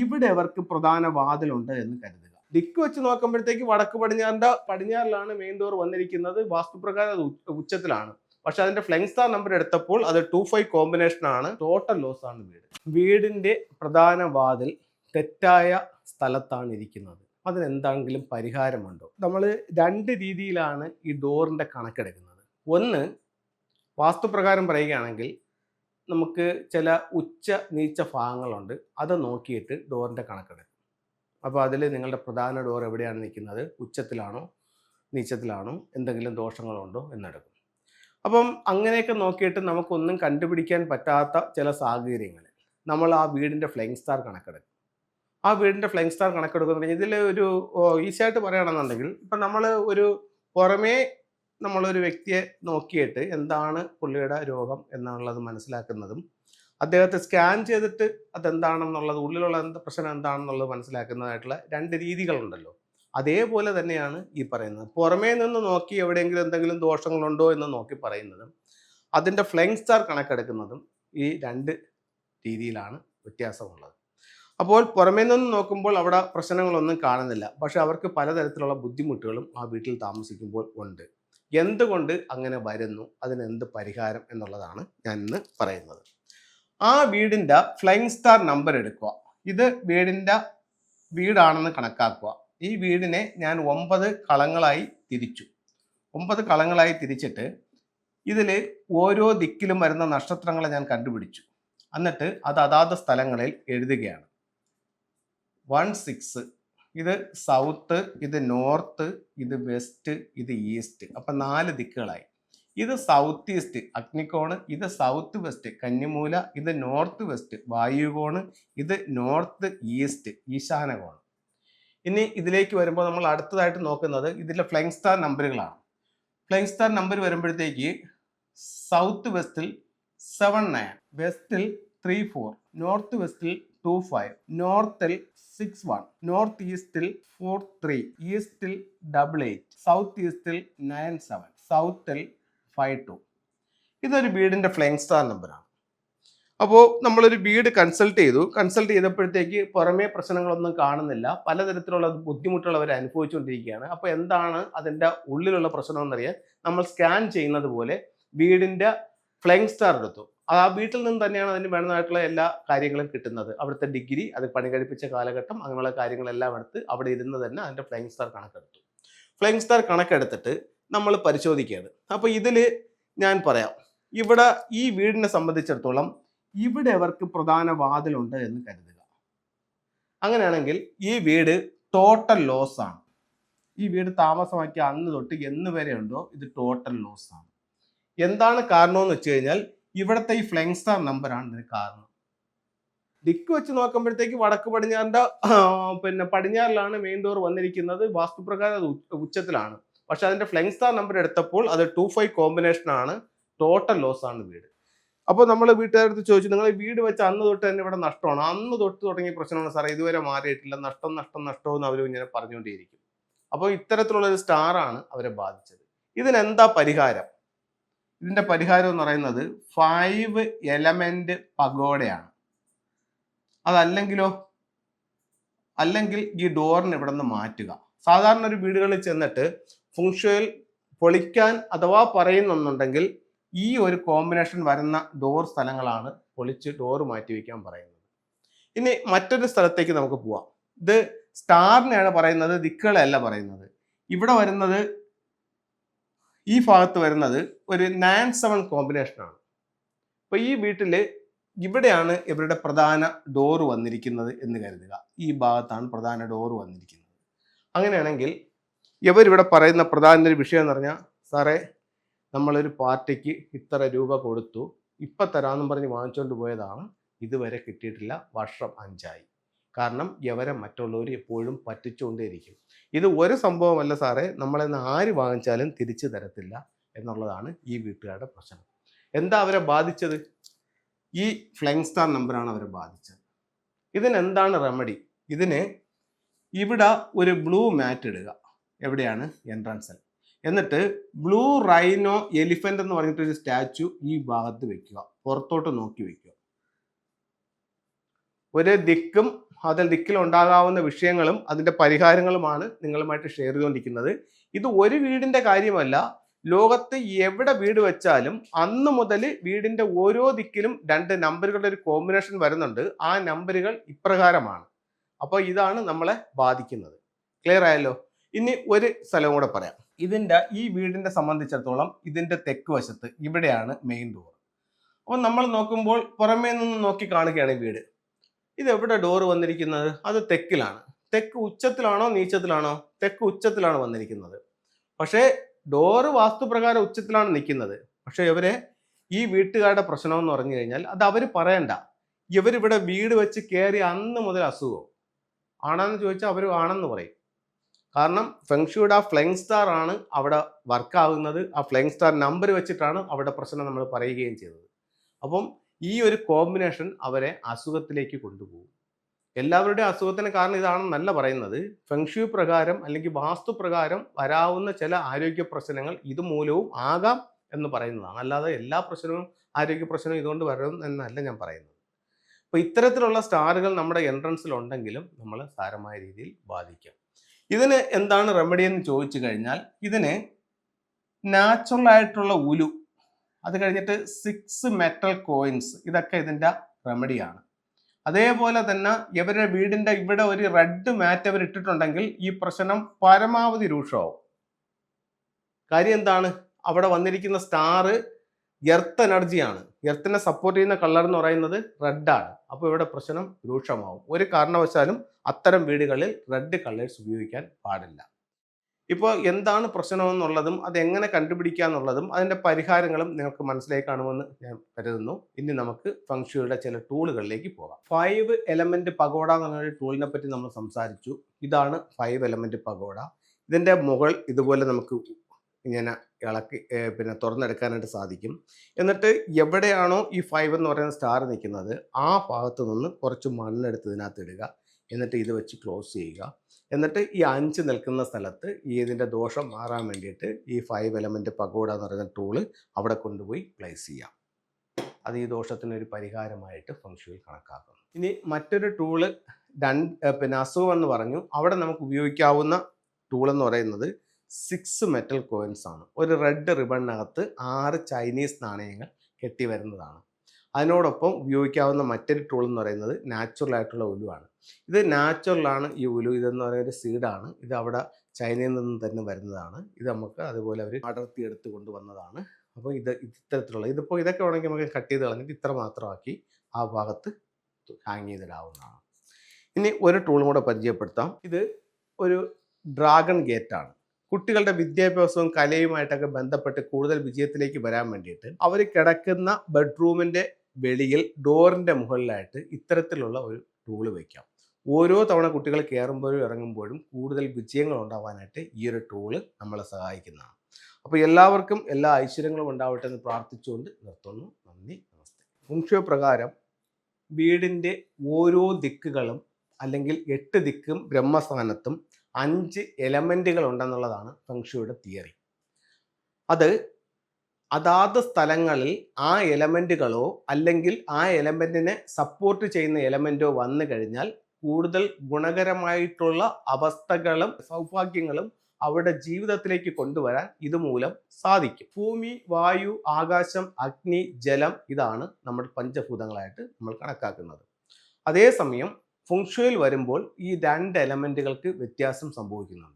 ഇവിടെ അവർക്ക് പ്രധാന വാതിലുണ്ട് എന്ന് കരുതുക. ദിക്ക് വെച്ച് നോക്കുമ്പോഴത്തേക്ക് വടക്ക് പടിഞ്ഞാറിലാണ് മെയിൻ ഡോർ വന്നിരിക്കുന്നത്. വാസ്തുപ്രകാരം അത് ഉച്ചത്തിലാണ്. പക്ഷെ അതിന്റെ ഫ്ലൈങ് സ്റ്റാർ നമ്പർ എടുത്തപ്പോൾ അത് 25 കോമ്പിനേഷൻ ആണ്. ടോട്ടൽ ലോസ് ആണ് വീടിന്റെ പ്രധാന വാതിൽ തെറ്റായ സ്ഥലത്താണ് ഇരിക്കുന്നത്. അതിനെന്തെങ്കിലും പരിഹാരമുണ്ടോ? നമ്മൾ രണ്ട് രീതിയിലാണ് ഈ ഡോറിന്റെ കണക്കെടുക്കുന്നത്. ഒന്ന്, വാസ്തുപ്രകാരം പറയുകയാണെങ്കിൽ നമുക്ക് ചില ഉച്ച നീച്ച ഭാഗങ്ങളുണ്ട്, അത് നോക്കിയിട്ട് ഡോറിന്റെ കണക്കെടുക്കും. അപ്പോൾ അതിൽ നിങ്ങളുടെ പ്രധാന ഡോർ എവിടെയാണ് നിൽക്കുന്നത്, ഉച്ചത്തിലാണോ നീച്ചത്തിലാണോ, എന്തെങ്കിലും ദോഷങ്ങളുണ്ടോ എന്നെടുക്കും. അപ്പം അങ്ങനെയൊക്കെ നോക്കിയിട്ട് നമുക്കൊന്നും കണ്ടുപിടിക്കാൻ പറ്റാത്ത ചില സാഹചര്യങ്ങളിൽ നമ്മൾ ആ വീടിൻ്റെ ഫ്ലൈങ് സ്റ്റാർ കണക്കെടുക്കും. ആ വീടിൻ്റെ ഫ്ലൈങ് സ്റ്റാർ കണക്കെടുക്കുന്നുണ്ടെങ്കിൽ ഇതിൽ ഒരു ഈസിയായിട്ട് പറയുകയാണെന്നുണ്ടെങ്കിൽ ഇപ്പം നമ്മൾ ഒരു പുറമേ നമ്മളൊരു വ്യക്തിയെ നോക്കിയിട്ട് എന്താണ് പുള്ളിയുടെ രോഗം എന്നുള്ളത് മനസ്സിലാക്കുന്നതും അദ്ദേഹത്തെ സ്കാൻ ചെയ്തിട്ട് അതെന്താണെന്നുള്ളത് ഉള്ളിലുള്ള പ്രശ്നം എന്താണെന്നുള്ളത് മനസ്സിലാക്കുന്നതായിട്ടുള്ള രണ്ട് രീതികളുണ്ടല്ലോ. അതേപോലെ തന്നെയാണ് ഈ പറയുന്നത്. പുറമേ നിന്ന് നോക്കി എവിടെയെങ്കിലും എന്തെങ്കിലും ദോഷങ്ങളുണ്ടോ എന്ന് നോക്കി പറയുന്നതും അതിൻ്റെ ഫ്ലൈങ് സ്റ്റാർ കണക്കെടുക്കുന്നതും ഈ രണ്ട് രീതിയിലാണ് വ്യത്യാസമുള്ളത്. അപ്പോൾ പുറമേ നിന്ന് നോക്കുമ്പോൾ അവിടെ പ്രശ്നങ്ങളൊന്നും കാണുന്നില്ല, പക്ഷെ അവർക്ക് പലതരത്തിലുള്ള ബുദ്ധിമുട്ടുകളും ആ വീട്ടിൽ താമസിക്കുമ്പോൾ ഉണ്ട്. എന്തുകൊണ്ട് അങ്ങനെ വരുന്നു, അതിനെന്ത് പരിഹാരം എന്നുള്ളതാണ് ഞാൻ ഇന്ന് പറയുന്നത്. ആ വീടിൻ്റെ ഫ്ലൈങ് സ്റ്റാർ നമ്പർ എടുക്കുക. ഇത് വീടാണെന്ന് കണക്കാക്കുക. ഈ വീടിനെ ഞാൻ 9 കളങ്ങളായി തിരിച്ചു. 9 കളങ്ങളായി തിരിച്ചിട്ട് ഇതിൽ ഓരോ ദിക്കിലും വരുന്ന നക്ഷത്രങ്ങളെ ഞാൻ കണ്ടുപിടിച്ചു. എന്നിട്ട് അത് അതാത് സ്ഥലങ്ങളിൽ എഴുതുകയാണ്. 1, 6 ഇത് സൗത്ത്, ഇത് നോർത്ത്, ഇത് വെസ്റ്റ്, ഇത് ഈസ്റ്റ്. അപ്പം 4 ദിക്കുകളായി. ഇത് സൗത്ത് ഈസ്റ്റ് അഗ്നികോണ്, ഇത് സൗത്ത് വെസ്റ്റ് കന്നിമൂല, ഇത് നോർത്ത് വെസ്റ്റ് വായുകോണ്, ഇത് നോർത്ത് ഈസ്റ്റ് ഈശാനകോണ്. ഇനി ഇതിലേക്ക് വരുമ്പോൾ നമ്മൾ അടുത്തതായിട്ട് നോക്കുന്നത് ഇതിലെ ഫ്ലൈങ് സ്റ്റാർ നമ്പറുകളാണ്. ഫ്ലൈങ് സ്റ്റാർ നമ്പർ വരുമ്പോഴത്തേക്ക് സൗത്ത് വെസ്റ്റിൽ 79, വെസ്റ്റിൽ 34, നോർത്ത് വെസ്റ്റിൽ 25, നോർത്തിൽ 61, നോർത്ത് ഈസ്റ്റിൽ 43, ഈസ്റ്റിൽ 88, സൗത്ത് ഈസ്റ്റിൽ 97, സൗത്തിൽ 52. ഇതൊരു വീടിൻ്റെ ഫ്ലൈങ് സ്റ്റാർ നമ്പറാണ്. അപ്പോൾ നമ്മളൊരു വീട് കൺസൾട്ട് ചെയ്തപ്പോഴത്തേക്ക് പുറമേ പ്രശ്നങ്ങളൊന്നും കാണുന്നില്ല, പലതരത്തിലുള്ള ബുദ്ധിമുട്ടുകൾ അവർ അനുഭവിച്ചുകൊണ്ടിരിക്കുകയാണ്. അപ്പോൾ എന്താണ് അതിൻ്റെ ഉള്ളിലുള്ള പ്രശ്നം എന്നറിയാൻ നമ്മൾ സ്കാൻ ചെയ്യുന്നത് പോലെ വീടിൻ്റെ ഫ്ലൈങ് സ്റ്റാർ എടുത്തു. ആ വീട്ടിൽ നിന്ന് തന്നെയാണ് അതിന് വേണ്ടതായിട്ടുള്ള എല്ലാ കാര്യങ്ങളും കിട്ടുന്നത്. അവിടുത്തെ ഡിഗ്രി, അത് പണി കഴിപ്പിച്ച കാലഘട്ടം, അങ്ങനെയുള്ള കാര്യങ്ങളെല്ലാം എടുത്ത് അവിടെ ഇരുന്ന് തന്നെ അതിൻ്റെ ഫ്ലൈങ് സ്റ്റാർ കണക്കെടുത്തു. ഫ്ലൈങ് സ്റ്റാർ കണക്കെടുത്തിട്ട് നമ്മൾ പരിശോധിക്കുകയാണ്. അപ്പോൾ ഇതിൽ ഞാൻ പറയാം, ഇവിടെ ഈ വീടിനെ സംബന്ധിച്ചിടത്തോളം ഇവിടെ അവർക്ക് പ്രധാന വാതിലുണ്ട് എന്ന് കരുതുക. അങ്ങനെയാണെങ്കിൽ ഈ വീട് ടോട്ടൽ ലോസ് ആണ്. ഈ വീട് താമസമാക്കിയ അന്ന് തൊട്ട് എന്ന് വരെ ഉണ്ടോ ഇത് ടോട്ടൽ ലോസ് ആണ്. എന്താണ് കാരണമെന്ന് വെച്ച് കഴിഞ്ഞാൽ ഇവിടുത്തെ ഈ ഫ്ലൈങ് സ്റ്റാർ നമ്പറാണ് ഇതിന് കാരണം. ദിക്ക് വെച്ച് നോക്കുമ്പോഴത്തേക്ക് വടക്ക് പടിഞ്ഞാറിലാണ് മെയിൻ ഡോർ വന്നിരിക്കുന്നത്. വാസ്തുപ്രകാരം അത് ഉച്ചത്തിലാണ്. പക്ഷെ അതിന്റെ ഫ്ലൈങ് സ്റ്റാർ നമ്പർ എടുത്തപ്പോൾ അത് 25 കോമ്പിനേഷൻ ആണ്. ടോട്ടൽ ലോസ് ആണ് വീട്. അപ്പോൾ നമ്മൾ വീട്ടുകാരടുത്ത് ചോദിച്ചു, നിങ്ങൾ വീട് വെച്ച് അന്ന് തൊട്ട് തന്നെ ഇവിടെ നഷ്ടമാണ്, അന്ന് തൊട്ട് തുടങ്ങിയ പ്രശ്നമാണ് സാറേ, ഇതുവരെ മാറിയിട്ടില്ല, നഷ്ടം എന്ന് അവർ ഇങ്ങനെ പറഞ്ഞുകൊണ്ടേയിരിക്കും. അപ്പോൾ ഇത്തരത്തിലുള്ള ഒരു സ്റ്റാറാണ് അവരെ ബാധിച്ചത്. ഇതിനെന്താ പരിഹാരം? ഇതിന്റെ പരിഹാരം എന്ന് പറയുന്നത് 5 എലമെന്റ് പഗോഡയാണ്. അല്ലെങ്കിൽ ഈ ഡോറിന് ഇവിടെ നിന്ന് മാറ്റുക. സാധാരണ ഒരു വീടുകളിൽ ചെന്നിട്ട് ഫുങ്ഷയിൽ പൊളിക്കാൻ അഥവാ പറയുന്നുണ്ടെങ്കിൽ ഈ ഒരു കോമ്പിനേഷൻ വരുന്ന ഡോർ സ്ഥലങ്ങളാണ് പൊളിച്ച് ഡോർ മാറ്റി വയ്ക്കാൻ പറയുന്നത്. ഇനി മറ്റൊരു സ്ഥലത്തേക്ക് നമുക്ക് പോവാം. ഇത് സ്റ്റാറിനെയാണ് പറയുന്നത്, ദിക്കുകളെയല്ല പറയുന്നത്. ഇവിടെ വരുന്നത്, ഈ ഭാഗത്ത് വരുന്നത് ഒരു 9-7 കോമ്പിനേഷനാണ്. അപ്പോൾ ഈ വീട്ടിൽ ഇവിടെയാണ് ഇവരുടെ പ്രധാന ഡോർ വന്നിരിക്കുന്നത് എന്ന് കരുതുക. ഈ ഭാഗത്താണ് പ്രധാന ഡോർ വന്നിരിക്കുന്നത്. അങ്ങനെയാണെങ്കിൽ ഇവരിവിടെ പറയുന്ന പ്രധാന ഒരു വിഷയം എന്ന് പറഞ്ഞാൽ, സാറേ നമ്മളൊരു പാർട്ടിക്ക് ഇത്ര രൂപ കൊടുത്തു, ഇപ്പം തരാമെന്നും പറഞ്ഞ് വാങ്ങിച്ചുകൊണ്ട് പോയതാണ്, ഇതുവരെ കിട്ടിയിട്ടില്ല, വർഷം 5ആയി. കാരണം ഇവരെ മറ്റുള്ളവർ എപ്പോഴും പറ്റിച്ചുകൊണ്ടേയിരിക്കും. ഇത് ഒരു സംഭവമല്ല സാറേ, നമ്മളെന്ന് ആര് വാങ്ങിച്ചാലും തിരിച്ചു തരത്തില്ല എന്നുള്ളതാണ് ഈ വീട്ടുകാരുടെ പ്രശ്നം. എന്താ അവരെ ബാധിച്ചത്? ഈ ഫ്ലൈങ് സ്റ്റാർ നമ്പറാണ് അവരെ ബാധിച്ചത്. ഇതിനെന്താണ് റെമഡി? ഇതിന് ഇവിടെ ഒരു ബ്ലൂ മാറ്റ് ഇടുക. എവിടെയാണ്? എൻട്രൻസിൽ. എന്നിട്ട് ബ്ലൂ റൈനോ എലിഫന്റ് എന്ന് പറഞ്ഞിട്ടൊരു സ്റ്റാച്ചു ഈ ഭാഗത്ത് വെക്കുക, പുറത്തോട്ട് നോക്കി വെക്കുക. ഒരു ദിക്കും അതിൽ ദിക്കിൽ ഉണ്ടാകാവുന്ന വിഷയങ്ങളും അതിൻ്റെ പരിഹാരങ്ങളുമാണ് നിങ്ങളുമായിട്ട് ഷെയർ ചെയ്തുകൊണ്ടിരിക്കുന്നത്. ഇത് ഒരു വീടിൻ്റെ കാര്യമല്ല, ലോകത്ത് എവിടെ വീട് വെച്ചാലും അന്ന് മുതൽ വീടിൻ്റെ ഓരോ ദിക്കിലും 2 നമ്പറുകളുടെ ഒരു കോമ്പിനേഷൻ വരുന്നുണ്ട്. ആ നമ്പറുകൾ ഇപ്രകാരമാണ്. അപ്പോൾ ഇതാണ് നമ്മളെ ബാധിക്കുന്നത്. ക്ലിയർ ആയല്ലോ? ഇനി ഒരു സ്ഥലം കൂടെ പറയാം. ഈ വീടിൻ്റെ സംബന്ധിച്ചിടത്തോളം ഇതിൻ്റെ തെക്ക് വശത്ത് ഇവിടെയാണ് മെയിൻ ഡോർ. അപ്പോൾ നമ്മൾ നോക്കുമ്പോൾ പുറമേ നിന്ന് നോക്കി കാണുകയാണ് ഈ വീട്. ഇത് എവിടെ ഡോർ വന്നിരിക്കുന്നത്? അത് തെക്കിലാണ്. തെക്ക് ഉച്ചത്തിലാണോ നീച്ചത്തിലാണോ? തെക്ക് ഉച്ചത്തിലാണ് വന്നിരിക്കുന്നത്. പക്ഷേ ഡോറ് വാസ്തുപ്രകാരം ഉച്ചത്തിലാണ് നിൽക്കുന്നത്. പക്ഷെ ഈ വീട്ടുകാരുടെ പ്രശ്നം എന്ന് പറഞ്ഞു കഴിഞ്ഞാൽ അത് അവർ പറയണ്ട. ഇവരിവിടെ വീട് വെച്ച് കയറി അന്ന് മുതൽ അസുഖം ആണെന്ന് ചോദിച്ചാൽ അവർ ആണെന്ന് പറയും. കാരണം ഫെങ്ഷുയുടെ ആ ഫ്ലൈങ് സ്റ്റാർ ആണ് അവിടെ വർക്കാവുന്നത്. ആ ഫ്ലൈങ് സ്റ്റാർ നമ്പർ വെച്ചിട്ടാണ് അവിടെ പ്രശ്നം നമ്മൾ പറയുകയും ചെയ്തത്. അപ്പം ഈ ഒരു കോമ്പിനേഷൻ അവരെ അസുഖത്തിലേക്ക് കൊണ്ടുപോകും. എല്ലാവരുടെയും അസുഖത്തിന് കാരണം ഇതാണെന്നല്ല പറയുന്നത്. ഫെങ്ഷു പ്രകാരം അല്ലെങ്കിൽ വാസ്തുപ്രകാരം വരാവുന്ന ചില ആരോഗ്യ പ്രശ്നങ്ങൾ ഇതുമൂലവും ആകാം എന്ന് പറയുന്നതാണ്. അല്ലാതെ എല്ലാ പ്രശ്നവും ആരോഗ്യ പ്രശ്നവും ഇതുകൊണ്ട് വരും എന്നല്ല ഞാൻ പറയുന്നത്. അപ്പോൾ ഇത്തരത്തിലുള്ള സ്റ്റാറുകൾ നമ്മുടെ എൻട്രൻസിൽ ഉണ്ടെങ്കിലും നമ്മൾ സാരമായ രീതിയിൽ ബാധിക്കും. ഇതിന് എന്താണ് റെമഡി എന്ന് ചോദിച്ചു കഴിഞ്ഞാൽ, ഇതിന് നാച്ചുറൽ ആയിട്ടുള്ള ഉലു, അത് കഴിഞ്ഞിട്ട് 6 മെറ്റൽ കോയിൻസ്, ഇതൊക്കെ ഇതിൻ്റെ റെമഡിയാണ്. അതേപോലെ തന്നെ ഇവരുടെ വീടിൻ്റെ ഇവിടെ ഒരു റെഡ് മാറ്റ് അവർ ഇട്ടിട്ടുണ്ടെങ്കിൽ ഈ പ്രശ്നം പരമാവധി രൂക്ഷമാവും. കാര്യം എന്താണ്? അവിടെ വന്നിരിക്കുന്ന സ്റ്റാർ എർത്ത് എനർജിയാണ്. എർത്തിനെ സപ്പോർട്ട് ചെയ്യുന്ന കളർ എന്ന് പറയുന്നത് റെഡാണ്. അപ്പോൾ ഇവിടെ പ്രശ്നം രൂക്ഷമാവും. ഒരു കാരണവശാലും അത്തരം വീടുകളിൽ റെഡ് കളേഴ്സ് ഉപയോഗിക്കാൻ പാടില്ല. ഇപ്പോൾ എന്താണ് പ്രശ്നമെന്നുള്ളതും അതെങ്ങനെ കണ്ടുപിടിക്കുക എന്നുള്ളതും അതിൻ്റെ പരിഹാരങ്ങളും നിങ്ങൾക്ക് മനസ്സിലായി കാണുമെന്ന് ഞാൻ കരുതുന്നു. ഇനി നമുക്ക് ഫെങ്ഷുയുടെ ചില ടൂളുകളിലേക്ക് പോകാം. 5 എലമെന്റ് പഗോഡ എന്ന് പറഞ്ഞ ടൂളിനെ പറ്റി നമ്മൾ സംസാരിച്ചു. ഇതാണ് 5 എലമെന്റ് പഗോഡ. ഇതിൻ്റെ മുകൾ ഇതുപോലെ നമുക്ക് ഇങ്ങനെ ഇളക്കി തുറന്നെടുക്കാനായിട്ട് സാധിക്കും. എന്നിട്ട് എവിടെയാണോ ഈ 5 എന്ന് പറയുന്ന സ്റ്റാർ നിൽക്കുന്നത് ആ ഭാഗത്ത് നിന്ന് കുറച്ച് മണ്ണെടുത്ത് ഇതിനകത്ത് ഇടുക. എന്നിട്ട് ഇത് വെച്ച് ക്ലോസ് ചെയ്യുക. എന്നിട്ട് ഈ 5 നിൽക്കുന്ന സ്ഥലത്ത് ഇതിൻ്റെ ദോഷം മാറാൻ വേണ്ടിയിട്ട് ഈ 5 എലമെന്റ് പഗോഡ എന്ന് പറയുന്ന ടൂള് അവിടെ കൊണ്ടുപോയി പ്ലേസ് ചെയ്യാം. അത് ഈ ദോഷത്തിനൊരു പരിഹാരമായിട്ട് ഫെങ്ഷുയിൽ കണക്കാക്കുന്നു. ഇനി മറ്റൊരു ടൂള് അസുഖം എന്ന് പറഞ്ഞു. അവിടെ നമുക്ക് ഉപയോഗിക്കാവുന്ന ടൂൾ എന്ന് പറയുന്നത് 6 മെറ്റൽ കോയിൻസ് ആണ്. ഒരു റെഡ് റിബണിനകത്ത് 6 ചൈനീസ് നാണയങ്ങൾ കെട്ടി വരുന്നതാണ്. അതിനോടൊപ്പം ഉപയോഗിക്കാവുന്ന മറ്റൊരു ടൂൾ എന്ന് പറയുന്നത് നാച്ചുറൽ ആയിട്ടുള്ള ഉലുവാണ്. ഇത് നാച്ചുറലാണ് ഈ ഉലു. ഇതെന്ന് പറയുന്ന ഒരു സീഡാണ്. ഇത് അവിടെ ചൈനയിൽ നിന്ന് തന്നെ വരുന്നതാണ്. ഇത് നമുക്ക് അതുപോലെ അവർ അടർത്തിയെടുത്ത് കൊണ്ടുവന്നതാണ്. അപ്പോൾ ഇത്തരത്തിലുള്ള ഇതൊക്കെ വേണമെങ്കിൽ നമുക്ക് കട്ട് ചെയ്ത് കളഞ്ഞിട്ട് ഇത്ര മാത്രമാക്കി ആ ഭാഗത്ത് ഹാങ് ചെയ്തിടാവുന്നതാണ്. ഇനി ഒരു ടൂളും കൂടെ പരിചയപ്പെടുത്താം. ഇത് ഒരു ഡ്രാഗൺ ഗേറ്റാണ്. കുട്ടികളുടെ വിദ്യാഭ്യാസവും കലയുമായിട്ടൊക്കെ ബന്ധപ്പെട്ട് കൂടുതൽ വിജയത്തിലേക്ക് വരാൻ വേണ്ടിയിട്ട് അവർ കിടക്കുന്ന ബെഡ്റൂമിൻ്റെ വെളിയിൽ ഡോറിൻ്റെ മുകളിലായിട്ട് ഇത്തരത്തിലുള്ള ഒരു ടൂള് വയ്ക്കാം. ഓരോ തവണ കുട്ടികൾ കയറുമ്പോഴും ഇറങ്ങുമ്പോഴും കൂടുതൽ വിജയങ്ങൾ ഉണ്ടാവാനായിട്ട് ഈ ഒരു ടൂള് നമ്മളെ സഹായിക്കുന്നതാണ്. അപ്പോൾ എല്ലാവർക്കും എല്ലാ ഐശ്വര്യങ്ങളും ഉണ്ടാവട്ടെ എന്ന് പ്രാർത്ഥിച്ചുകൊണ്ട് നിർത്തുന്നു. നന്ദി, നമസ്തേ. ഫെങ്ഷു പ്രകാരം വീടിൻ്റെ ഓരോ ദിക്കുകളും അല്ലെങ്കിൽ 8 ദിക്കും ബ്രഹ്മസ്ഥാനത്തും 5 എലമെന്റുകൾ ഉണ്ടെന്നുള്ളതാണ് ഫെങ്ഷുയുടെ തിയറി. അത് അതാത് സ്ഥലങ്ങളിൽ ആ എലമെന്റുകളോ അല്ലെങ്കിൽ ആ എലമെന്റിനെ സപ്പോർട്ട് ചെയ്യുന്ന എലമെന്റോ വന്നു കഴിഞ്ഞാൽ കൂടുതൽ ഗുണകരമായിട്ടുള്ള അവസ്ഥകളും സൗഭാഗ്യങ്ങളും അവരുടെ ജീവിതത്തിലേക്ക് കൊണ്ടുവരാൻ ഇതുമൂലം സാധിക്കും. ഭൂമി, വായു, ആകാശം, അഗ്നി, ജലം, ഇതാണ് നമ്മുടെ പഞ്ചഭൂതങ്ങളായിട്ട് നമ്മൾ കണക്കാക്കുന്നത്. അതേസമയം ഫെങ്ഷുയിൽ വരുമ്പോൾ ഈ 2 എലമെന്റുകൾക്ക് വ്യത്യാസം സംഭവിക്കുന്നുണ്ട്.